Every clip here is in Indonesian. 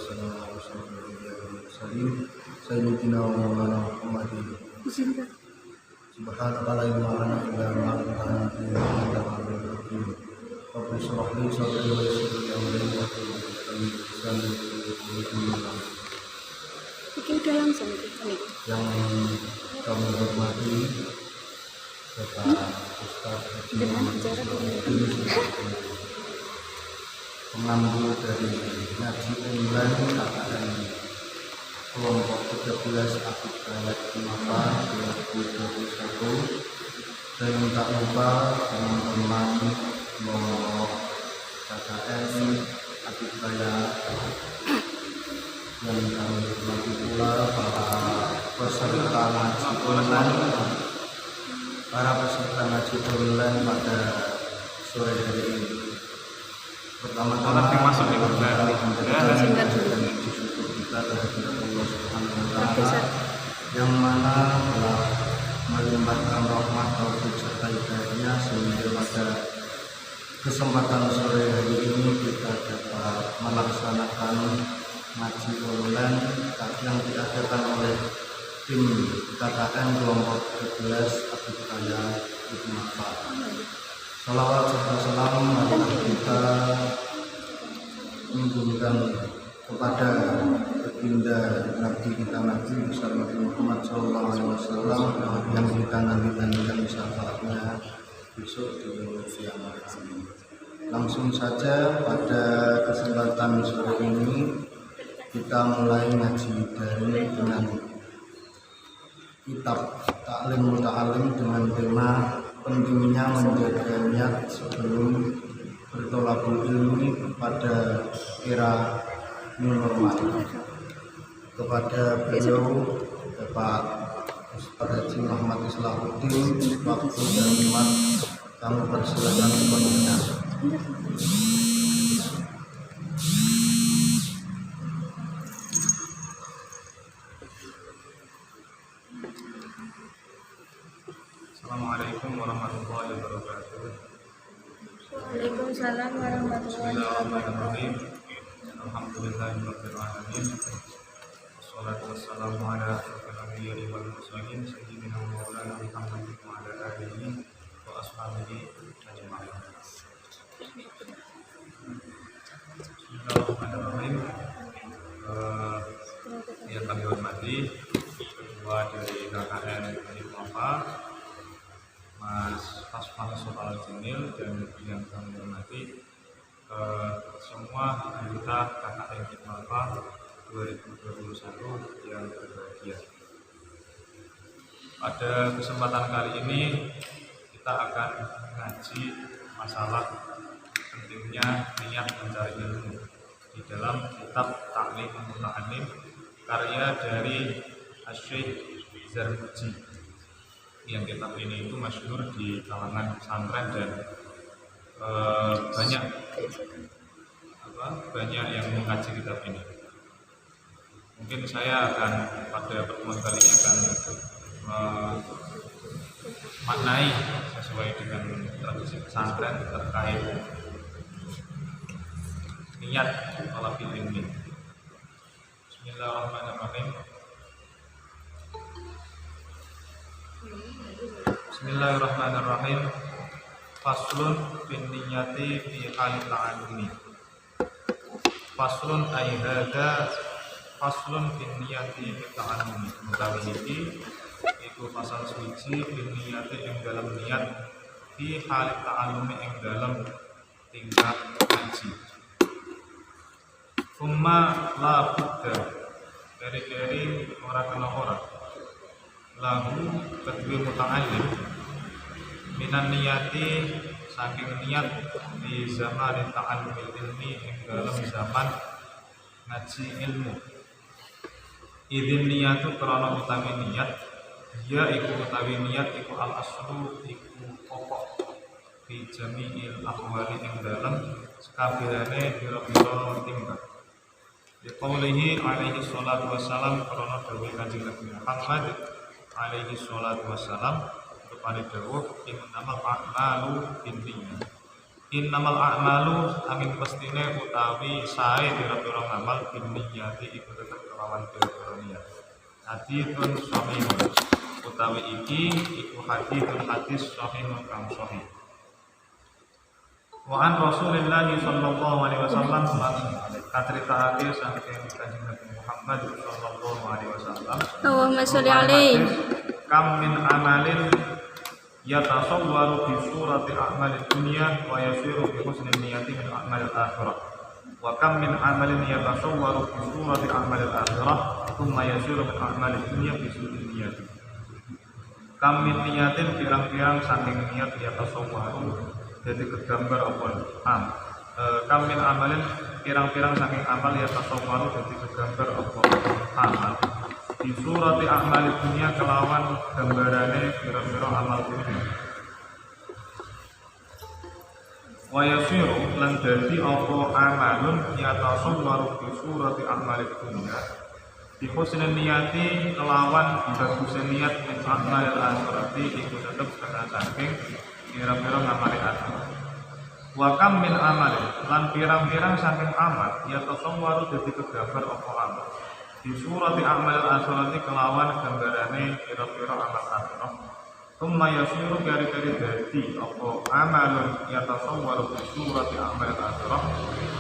والسلام على رسول الله المرسلين سيدنا ومولانا محمد سبحانك لا علم لنا إلا ما علمتنا إنك أنت العليم الحكيم رب اشرح لي صدري ويسر لي أمري واحلل عقدة من لساني يفقهوا قولي. Yang kami hormati Bapak Ustadz Haji Muhammad pengambil dari ngaji online KKN kelompok 13 Aktif Ayat Mapa 2021. Saya minta lupa teman-teman kelompok KKN Aktif Ayat yang kami hormati pula para peserta ngaji online pada sore hari ini. Pertama-tama bersyukur kita terhadap Allah Subhanahu wa Ta'ala yang mana telah melimpahkan rahmat taufik serta hidayahnya sehingga pada kesempatan sore hari ini kita dapat melaksanakan ngaji online yang diadakan oleh tim KKN kelompok 13 Aktif Ayat Mapa. Salawat serta salam marilah kita menunjukkan kepada baginda Nabi kita Nabi besar Nabi Muhammad SAW yang kita nantikan syafaatnya besok di kiamat. Langsung saja pada kesempatan sore ini kita mulai ngaji dari dengan kitab Ta'lim Muta'alim dengan tema pentingnya menjaga niat sebelum bertolabul ilmi pada era new normal. Kepada beliau Bapak Ustadz Haji Muhammad Islahuddin, waktu dan iman kami persilakan sepenuhnya. Assalamualaikum warahmatullahi wabarakatuh. Waalaikumsalam warahmatullahi wabarakatuh. Alhamdulillahirabbil alamin. Wassalatu wassalamu ala asyrofil anbiya'i wal mursalin sayyidina wa maulana Muhammadin wa ala alihi wa ashabihi ajma'in. Bismillahirrahmanirrahim. Yang kami hormati Ketua dari KKN Mapa Mas Fasfah Soal Jamil dan yang kami hormati semua anggota KKN Mapa 2021 yang berbahagia. Pada kesempatan kali ini kita akan mengaji masalah pentingnya niat mencari ilmu di dalam kitab Ta'lim Muta'alim karya dari Asy-Syaikh Zarnuji. Yang kitab ini itu masyhur di kalangan pesantren dan banyak yang mengkaji kitab ini. Mungkin saya akan pada pertemuan kali ini akan maknai sesuai dengan tradisi pesantren terkait niat talabil ilmi. Bismillahirrahmanirrahim. Bismillahirrahmanirrahim. Faslun bin niyati fi halit ta'allumi. Faslun ay hadza faslun bin niyati fi ta'allumi. Utawi iki iku pasal suci bin niyati ing dalam niat fi halit ta'allumi ing dalam tingkat ngaji. Summa la budda dari ora kena ora lahu kedua muta'alim minan niyati saking niat di zaman ta'allumil ilmi ing dalam zaman ngaji ilmu. Idin niyatu karena utawi niat ya iku utawi niat iku al aslu iku pokok fi jami'il ahwali ing dalam sekabehane pira-pira tingkah. Diqaulihi alaihi salatu wassalam karena dawuh Kanjeng Nabi Muhammad alaihi salatu wassalam kepada dawuh innamal a'malu binniyat Innamal a'malu angin pestine utawi sae pira-pira ngamal binniyati iku tetep kelawan pira-pira niat. Haditsun sahihun utawi iki iku hadis sahihun kang sahih. Wa an Rasulillah sallallahu alaihi wasallam kaceritake saking Kanjeng Nabi Muhammad sallallahu alaihi wasallam. Allahumma sholli alaihi. Kam min amalin yatasawwaru fi surati a'malid dunya wa yasiru bi husni niyyati min a'malil akhirah. Wa kam min amalin yatasawwaru fi surati a'malil akhirah thumma yasiru min a'malid dunya bi su'i niyyati. Kam min niyatin pirang-pirang saking niat yatasawwaru jadi kegambar apa kam min amalin pirang-pirang saking amal yatasawwaru jadi kegambar apa amal di surati a'malid dunya kelawan gambarane pira-pira amal dunya. Wa yasiru lan dadi apa amalun yatasawwaru di surati a'malid dunya di husni niyati kelawan bagusnya niat min a'malil akhirati iku tetep kena saking pira-pira ngamali akhirat. Wa kam min amalin lan pirang-pirang saking amal yatasawwaru dadi kegambar apa amal di surati a'malil akhirati kelawan gambarane pira-pira amal akhirat. Thumma yasiru kari-kari dadi apa amalun yatasawwaru di surati a'malil akhirah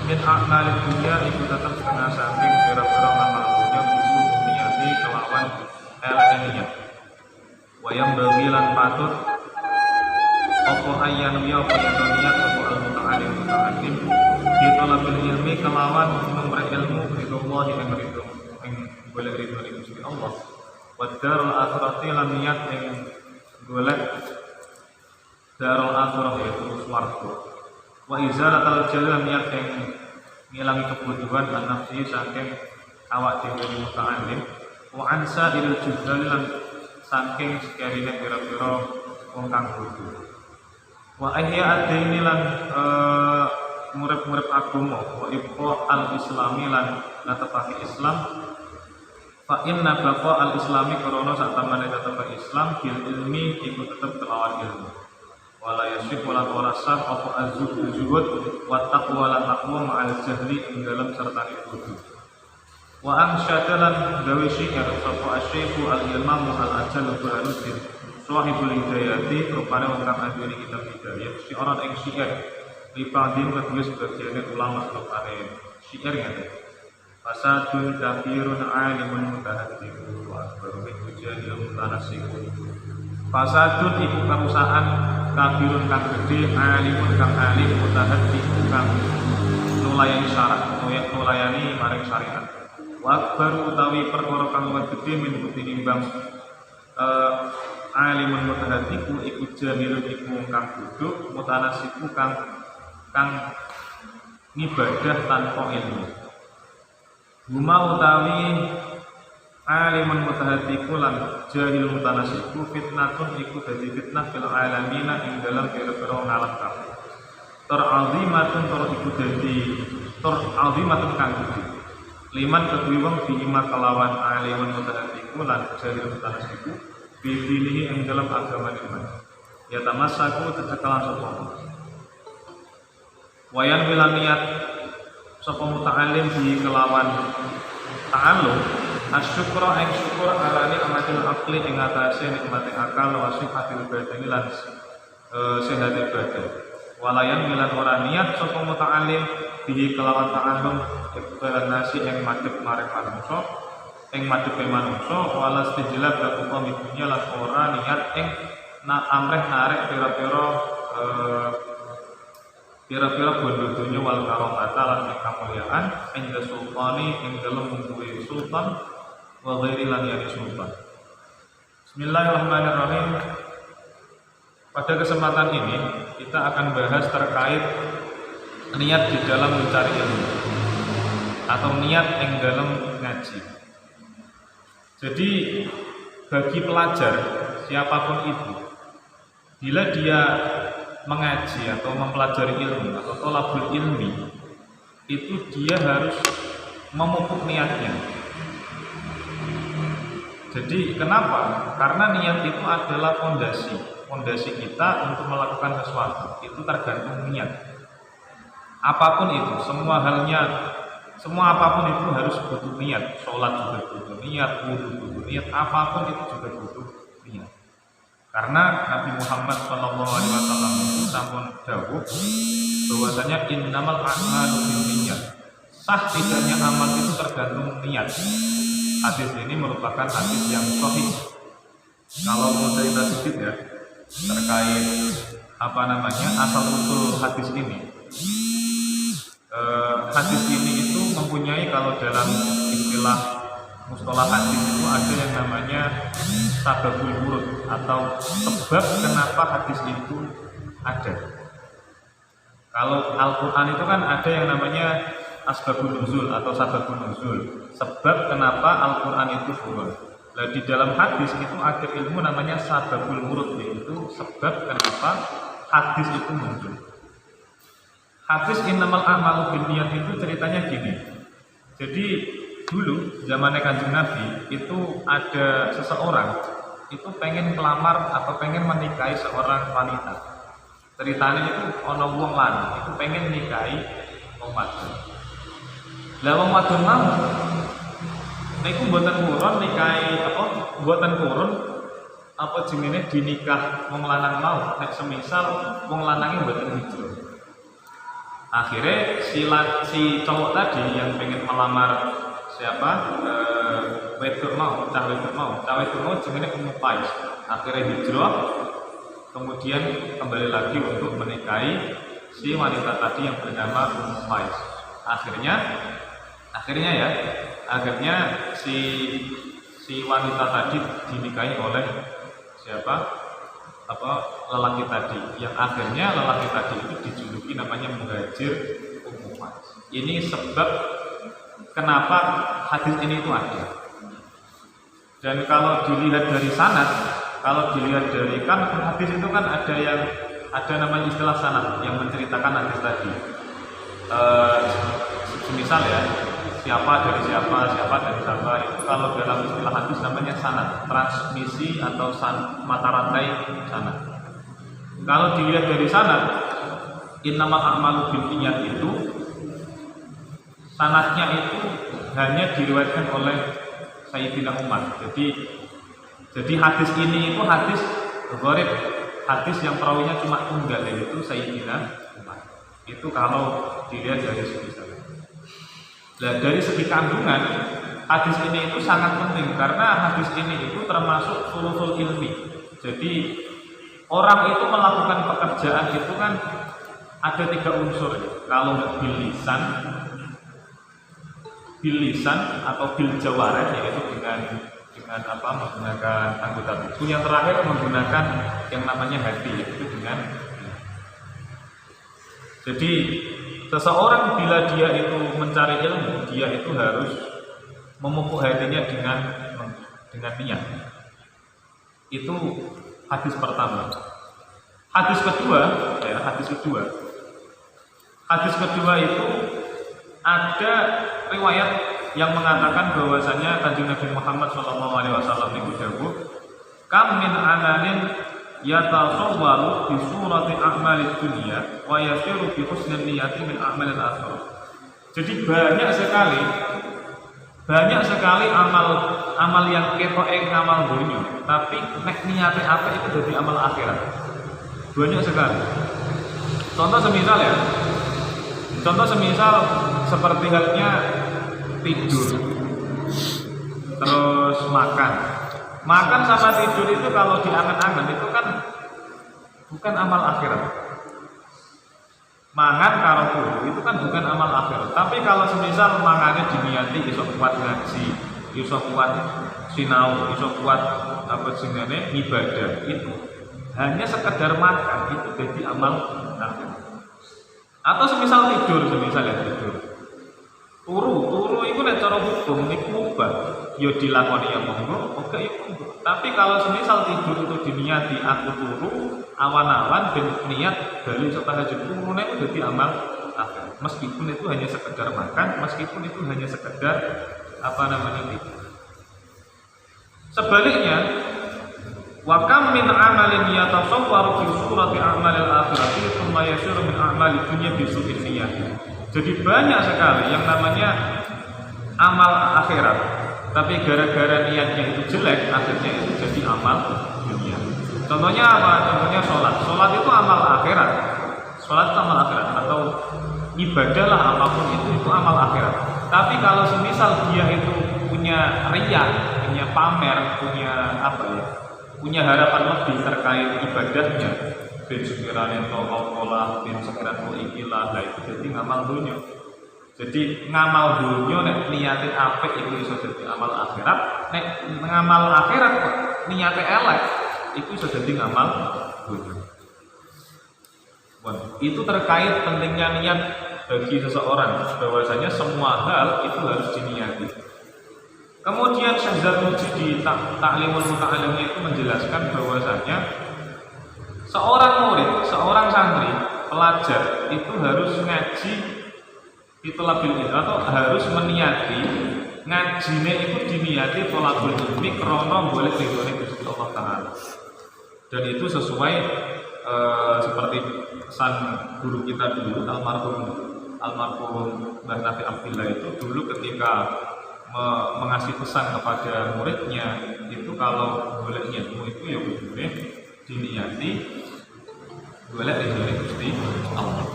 min a'malid dunya iku tetep kena saking pira-pira amal dunya bisu niyati kelawan niat. Wa yang bagilan patut apa ayyan ya apa yang niat apa al-muta'alim di talabil ilmi kelawan memberi ilmu ridho Allah yang ridho yang boleh ridho dari Gusti Allah. Wa darul akhirati lan niat yang golek darul akhirah yaitu swarga. Wa izalatul jalal niat yang ngilangi kebutuhan lan nafsi saking awak dhewe muta'alim. Wa ansa ilal juhal lan saking sekarine pira-pira wong kang bodho. Wa ahya ad-dini lan murid-murid agama wa ibqa al-islami lan netepake Islam. Fa inna baqa al-islami karana sak tamane tetep Islam bil ilmi iku tetep kelawan ilmu. Wala yasif wala sah apa az-zuhud wa taqwa lan taqwa ma'al jahli ing dalam sertane bodho. Wa ansyadalan gawe syiar sapa asy-syaikhu al-imam al-ajal Burhanuddin Shahibul Hidayati rupane wong kang anjuri kitab hidayah syiaran ing syiar lipadin kedua sebagian ulama rupane syiar ngene fasadun kafirun alimun mutahaddiqun wa akbaru min hujjahil mutanassikun. Fasadun iku kerusakan kafirun kang gedhe alimun kang alim mutahaddiqun kang nulayani syarat nulayani maring syariat. Wa akbaru utawi perkara kang luwih gedhe min tinimbang alimun mutahaddiqu iku jahilun iku kang bodho mutanasiku kang ngibadah tanpa ilmu. Huma utawi alimun mutahaddiqu lan jahil mutanasiku fitnatun iku dadi fitnah fil alamina ing dalam pira-pira alam kabeh. Azimatun iku dadi azimatun kang gedhe. Liman kedue wong bima kelawan alimun mutahaddiqu lan jahil mutanasiku bidinihi ing dalam agama iman. Ya tamassaku tetekalan sapa. Wayan wilan niat sapa muta'allim bi kelawan ta'allum asyukra ing syukur alani amatil aqli ing atase nikmate akal wa sihatil badani lan sehate badan. Walayan wilan ora niat sapa muta'allim bi kelawan ta'allum ikbalan nasi ing madhep maring manungsa ing madhepe manungsa wala istijlab lakuka midunya lan ora niat ing amreh narik pira-pira bondo dunya wal karomata lan kemuliaan ing sultani ing dalem mungguhe sultan wa ghairi lan yani sultan. Bismillahirrahmanirrahim. Pada kesempatan ini kita akan bahas terkait niat di dalam mencari ilmu atau niat ing dalam ngaji. Jadi bagi pelajar siapapun itu, bila dia mengaji atau mempelajari ilmu atau thalabul ilmi, itu dia harus memupuk niatnya. Jadi kenapa? Karena niat itu adalah fondasi kita untuk melakukan sesuatu. Itu tergantung niat. Apapun itu, semua apapun itu harus butuh niat. Sholat juga butuh niat, wudu butuh niat, apapun itu juga butuh niat. Karena Nabi Muhammad SAW itu sampun dawuh bahwasanya innamal a'malu binniyat. Sah tidaknya amal itu tergantung niat. Hadis ini merupakan hadis yang sahih. Kalau mau cerita sedikit ya terkait asal usul hadis ini. Hadis ini itu mempunyai, kalau dalam istilah mustalah hadis itu ada yang namanya sababul wurud atau sebab kenapa hadis itu ada. Kalau Al-Quran itu kan ada yang namanya asbabun nuzul atau sababun nuzul, sebab kenapa Al-Quran itu turun. Nah, di dalam hadis itu ada ilmu namanya sababul wurud, yaitu sebab kenapa hadis itu muncul. Hadis innamal a'malu binniyat itu ceritanya gini. Jadi dulu zamannya Kanjeng Nabi itu ada seseorang itu pengen melamar atau pengen menikahi seorang wanita. Ceritanya itu ana wong lanang itu pengen nikahi wong wadon. Lah wong wadon mau niku mboten kurun nikahi mboten kurun jenenge dinikah wong lanang mau, nek semisal wong lanange mboten hijrah. Akhirnya si cowok tadi yang pengen melamar cah wedok mau jenenge Ummu Qais. Akhirnya hijrah, kemudian kembali lagi untuk menikahi si wanita tadi yang bernama Ummu Qais. Akhirnya si wanita tadi dinikahi oleh lelaki tadi, yang akhirnya lelaki tadi itu dijuluki namanya Muhajir Ummu Qais. Ini sebab kenapa hadis ini itu ada. Dan kalau dilihat dari sanad, kan hadis itu kan ada namanya istilah sanad yang menceritakan hadis tadi. Misal ya, siapa dari siapa itu kalau dalam istilah hadis namanya sanad, transmisi atau mata rantai sanad. Kalau dilihat dari sanad, innamal a'malu binniyat itu sanadnya itu hanya diriwayatkan oleh Sayyidina Umar. Jadi hadis ini itu hadis gharib, hadis yang perawinya cuma tunggal, yaitu Sayyidina Umar. Itu kalau dilihat dari segi sanad. Nah, dari segi kandungan, hadis ini itu sangat penting karena hadis ini itu termasuk sulul ilmi. Jadi orang itu melakukan pekerjaan itu kan ada 3 unsur. Kalau nggak bilisan atau bil jawareh, yaitu dengan menggunakan anggota tubuh. Yang terakhir menggunakan yang namanya hati, yaitu dengan. Jadi seseorang bila dia itu mencari ilmu, dia itu harus memupuk hatinya dengan niat. Itu hadis pertama. Hadis kedua itu ada riwayat yang mengatakan bahwasanya Kanjeng Nabi Muhammad SAW itu dawuh, "Kam min amalin yatasawwaru bi surati a'malid dunya wa yasiru bi husnil niyati min a'malil akhirah." Jadi banyak sekali amal yang ketoke amal dunia, tapi nek niate apik itu dadi amal akhirat. Banyak sekali. Contoh semisal seperti halnya tidur, terus makan sama tidur itu kalau diangan-angan itu kan bukan amal akhirat. Mangan karo turu itu kan bukan amal akhirat. Tapi kalau semisal mangane diniati iso kuat ngaji, iso kuat sinau, iso kuat ibadah, itu hanya sekedar makan itu jadi amal akhirat. Atau semisal tidur. Turu itu nek cara hukum niku mubah. Ya dilakoni ya monggo, oke ya monggo. Tapi kalau semisal tidur itu diniati aku turu awan-awan ben niat bali tahajud, turune itu dadi amal akhirat. Meskipun itu hanya sekedar makan, meskipun itu hanya sekedar tidur. Sebaliknya Wa kam min amalin yatasawwaru fi surati a'malil akhirati thumma yasiru min a'malid dunya bi su'in niyyah. Jadi banyak sekali yang namanya amal akhirat, tapi gara-gara niatnya itu jelek, akhirnya itu jadi amal dunia. Contohnya apa? Contohnya sholat. Sholat itu amal akhirat. Sholat itu amal akhirat, atau ibadah lah apapun itu amal akhirat. Tapi kalau semisal dia itu punya riya, punya pamer, punya apa ya, punya harapan lebih terkait ibadahnya, bin sekiranya taulah, bin sekiranya ikilah, nah itu jadi ngamal dunia. Jadi ngamal dunia nek niate apik itu iso dadi amal akhirat, nek ngamal akhirat niate elek itu iso dadi ngamal dunia. Itu terkait pentingnya niat bagi seseorang, bahwasanya semua hal itu harus diniati. Kemudian Syekh Zarnuji di Ta'limul Muta'allimnya itu menjelaskan bahwasanya seorang murid, seorang santri, pelajar itu harus ngaji itolabul ilmi, atau harus meniati ngajine itu diniati tolabul ilmi krana boleh ridhone Gusti Allah Ta'ala. Dan itu sesuai seperti pesan guru kita dulu almarhum Mbah Nafi Abdillah itu dulu ketika mengasih pesan kepada muridnya itu kalau boleh ilmu itu ya boleh diniati boleh ridhone Gusti Allah.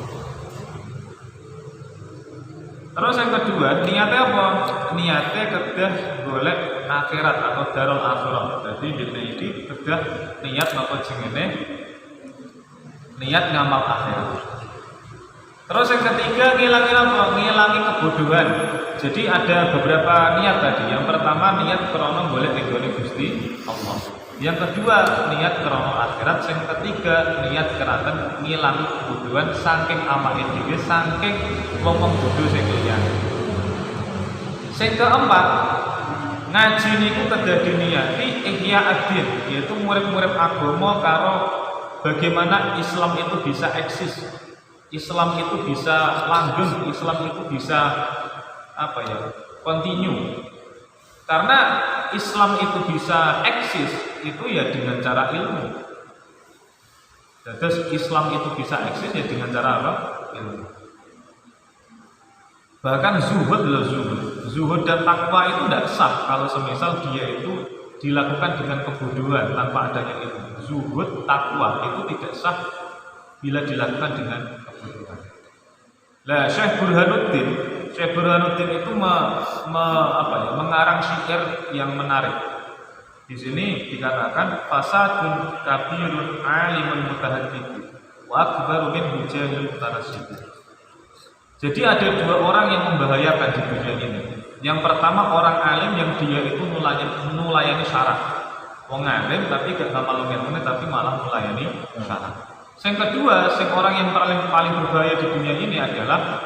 Terus yang kedua, niatnya apa? Niatnya kedah golek akhirat atau darul akhirat. Jadi ini kedah niat apa jenenge? Niat ngamal akhirat. Terus yang ketiga, ngilangi apa? Ngilangi kebodohan. Jadi ada beberapa niat tadi. Yang pertama niat krana golek ridhone Gusti Allah. Yang kedua niat krana akhirat. Yang ketiga niat keraten ngilangi kebodohan saking awake dhewe, saking wong-wong bodho sing liyane. Sing keempat, ngaji niku kedah diniati ihya ad-din, yaitu murid-murid agama karo bagaimana Islam itu bisa eksis. Islam itu bisa langgeng, Islam itu bisa apa ya? Continue. Karena Islam itu bisa eksis itu ya dengan cara ilmu. Terus Islam itu bisa eksis ya dengan cara apa? Ilmu. Bahkan zuhud dan takwa itu tidak sah kalau semisal dia itu dilakukan dengan kebodohan tanpa adanya ilmu. Zuhud, takwa itu tidak sah bila dilakukan dengan kebodohan. Nah, Syekh Burhanuddin itu mengarang syair yang menarik. Di sini dikatakan fasadun kabirun alimun mutahaddits wa akbaru min hujahil mutanassib. Jadi ada dua orang yang membahayakan di dunia ini. Yang pertama orang alim yang dia itu melayani syarat. Wong alim tapi gak ngamal ilmu tapi malah melayani syarat. Yang kedua, orang yang paling berbahaya di dunia ini adalah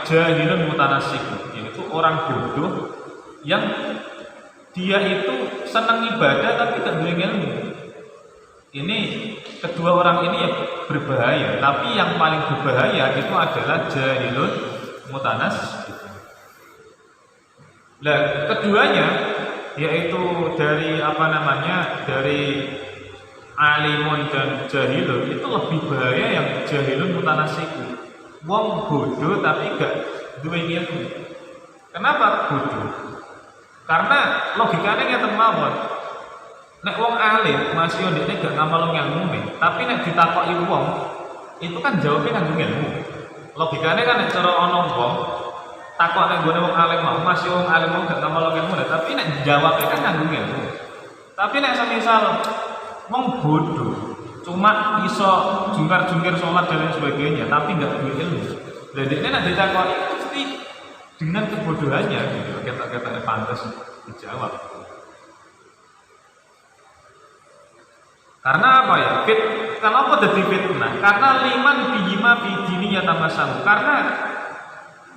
jahilun mutanassib, yaitu orang bodoh yang dia itu senang ibadah tapi gak duwe ilmu. Ini kedua orang ini ya berbahaya, tapi yang paling berbahaya itu adalah jahilun mutanassib. Nah, keduanya yaitu dari dari alimun dan jahilun itu lebih bahaya yang jahilun mutanassib. Wong bodoh tapi gak duwe ilmu. Kenapa bodoh? Karena logikanya ngeten mawon. Nek wong alim masih ndekne gak ngamal ilmu, tapi nek ditakoki wong itu kan jawabnya nganggo ilmu. Logikanya kan nek cara ana wong takok nek gone wong alim mau masih wong alim mau gak ngamal ilmu, tapi nek jawabnya kan nganggo ilmu. Tapi nek semisal wong bodoh cuma iso jungkar-jungkir sholat dan lain sebagainya tapi nggak duwe ilmu. Dan ini nanti ditakoki pasti dengan kebodohannya gitu. Kata-katanya pantas dijawab. Karena apa ya? Kenapa jadi fitnah? Karena liman bihima bidininya tamasam. Karena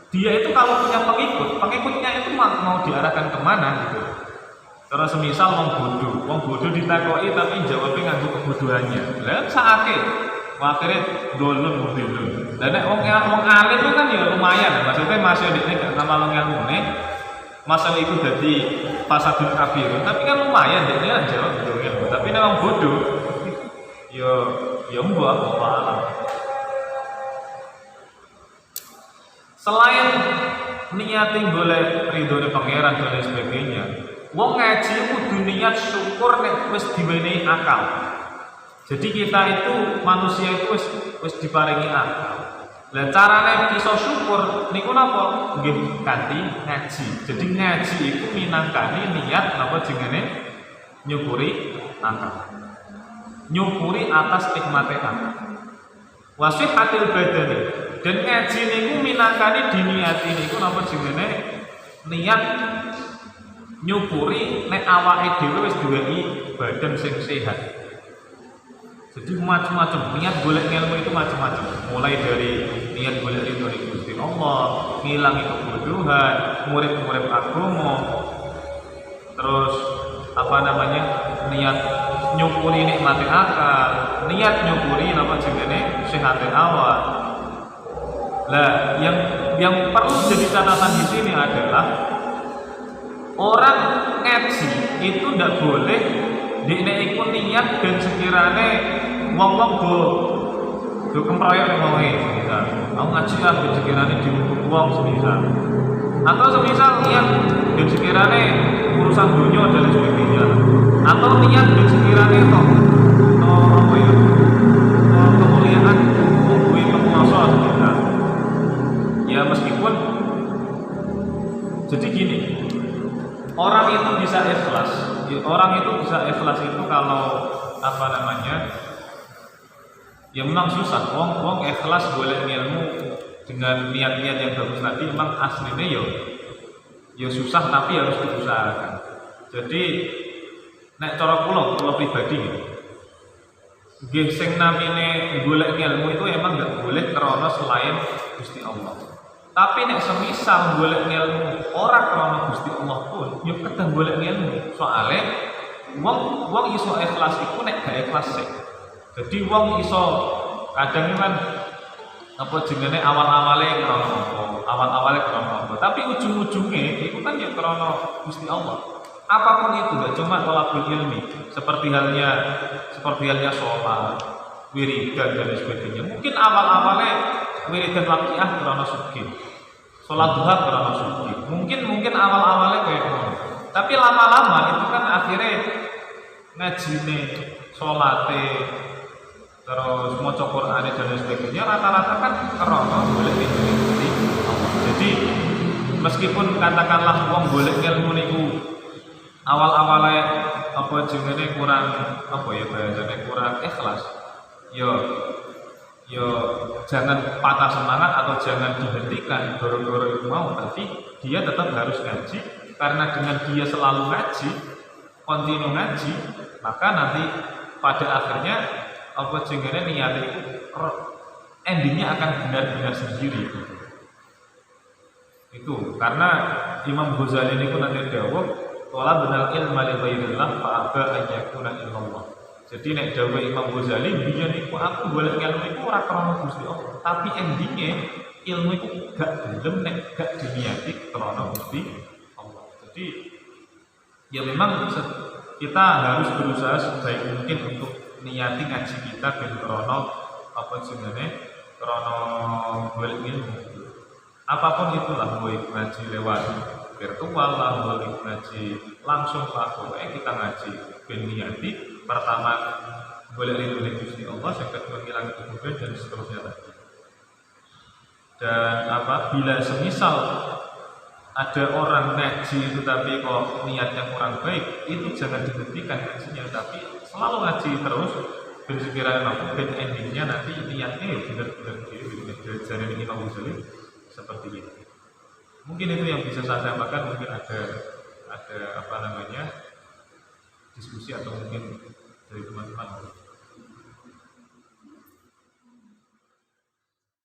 dia itu kalau punya pengikutnya itu mau diarahkan kemana gitu. Karena semisal wong bodoh ditakoki tapi jawabnya nganggo kebodohannya. Lah saake akhirnya dolun mobilun. Dan nek wong alim itu kan ya lumayan, maksudnya masih ndekne gak ngamal ilmune, masalah itu jadi fasadun kabirun, tapi kan lumayan dia kan jawab gitu ilmu. Tapi memang bodoh. Ya mbak apa alam. Selain niatin boleh ridhone pangeran dan lain sebagainya, wong ngaji kudu niat syukur nek wis diwenehi akal. Jadi kita itu manusia itu wis diparingi akal. Lah carane iso syukur niku napa? Nggih kanthi ngaji. Jadi ngaji iku minangkani niat napa jenenge nyukuri akal. Nyukuri atas nikmate akal. Wasihatil badani. Dan ngaji niku minangkani diniati niku napa jenenge niat nyukuri nek awake dhewe wis duweni badan sing sehat. Jadi macam-macam niat golek ilmu itu macam-macam. Mulai dari niat golek ridho Gusti Allah, ngilangi kebodohan, murid-murid agama, terus niat nyukuri nikmati akal, niat nyukuri apa jenenge sehate awak. Lah yang perlu jadi catatan di sini adalah orang ngaji itu tidak boleh dekne iku niat dan sekirane wong-wong do kemproyok ning wonge semisal. Aku ngaji lah ben sekirane dihukum wong semisal. Atau semisal niat ben sekirane urusan dunia dan lain sebagainya. Atau niat ben sekirane kemuliaan kuwi penguasa semisal. Ya meskipun jadi gini, orang itu bisa ikhlas. Orang itu bisa ikhlas itu kalau ya memang susah. Wong ikhlas boleh ilmu dengan niat-niat yang bagus tadi memang aslinya ya susah tapi harus diusahakan. Jadi nek cara kula pribadi gitu. Nggih sing namine golek ilmu itu emang enggak boleh krana selain Gusti Allah. Tapi nek semisal golek ilmu ora krana Gusti Allah pun ya kedah golek ilmu. Soale wong iso ikhlas iku nek gak ikhlas sih. Jadi wong iso kadang kan jenenge awal-awale krana apa. Tapi ujung-ujunge itu kan ya krana Gusti Allah. Apapun itu, gak cuma thalabul ilmi, seperti halnya sholat, wiridan dan sebagainya. Mungkin awal-awalnya wiridan waqiah krana sugih, sholat duha krana sugih. Mungkin awal-awalnya kayak gitu. Tapi lama-lama itu kan akhirnya ngajine, sholate, terus maca Qur'ane dan sebagainya rata-rata kan krana golek ilmu. Jadi meskipun katakanlah wong golek ilmu niku awal-awalnya jenenge kurang bahasane kurang ikhlas, yo jangan patah semangat atau jangan dihentikan goro-goro itu mau, tapi dia tetap harus ngaji karena dengan dia selalu ngaji, kontinu ngaji, maka nanti pada akhirnya jenenge niat itu endingnya akan benar-benar sendiri. Itu karena Imam Ghazali ini pun nanti dawuh wala benal ilma li ghairillah fa aba an yakuna illallah. Jadi nek dawuh Imam Ghazali biyen iku aku golek ilmu iku ora krana Gusti Allah, tapi endinge ilmu iku gak gelem nek gak diniati krana Gusti Allah. Jadi ya memang kita harus berusaha sebaik mungkin untuk niati ngaji kita ben krana krana golek ilmu. Apapun itulah, boleh ngaji lewat virtual lah, boleh ngaji langsung lah, pokoknya kita ngaji ben niati pertama boleh ridho Gusti Allah, yang kedua menghilangkan kemudian dan seterusnya tadi. Dan bila semisal ada orang ngaji itu tapi kok niatnya kurang baik, itu jangan dihentikan ngajinya, tapi selalu ngaji terus ben sekiranya ben endingnya nanti niatnya benar-benar dari Imam Ghazali seperti itu. Mungkin itu yang bisa saya sampaikan. Mungkin ada diskusi atau mungkin dari teman-teman.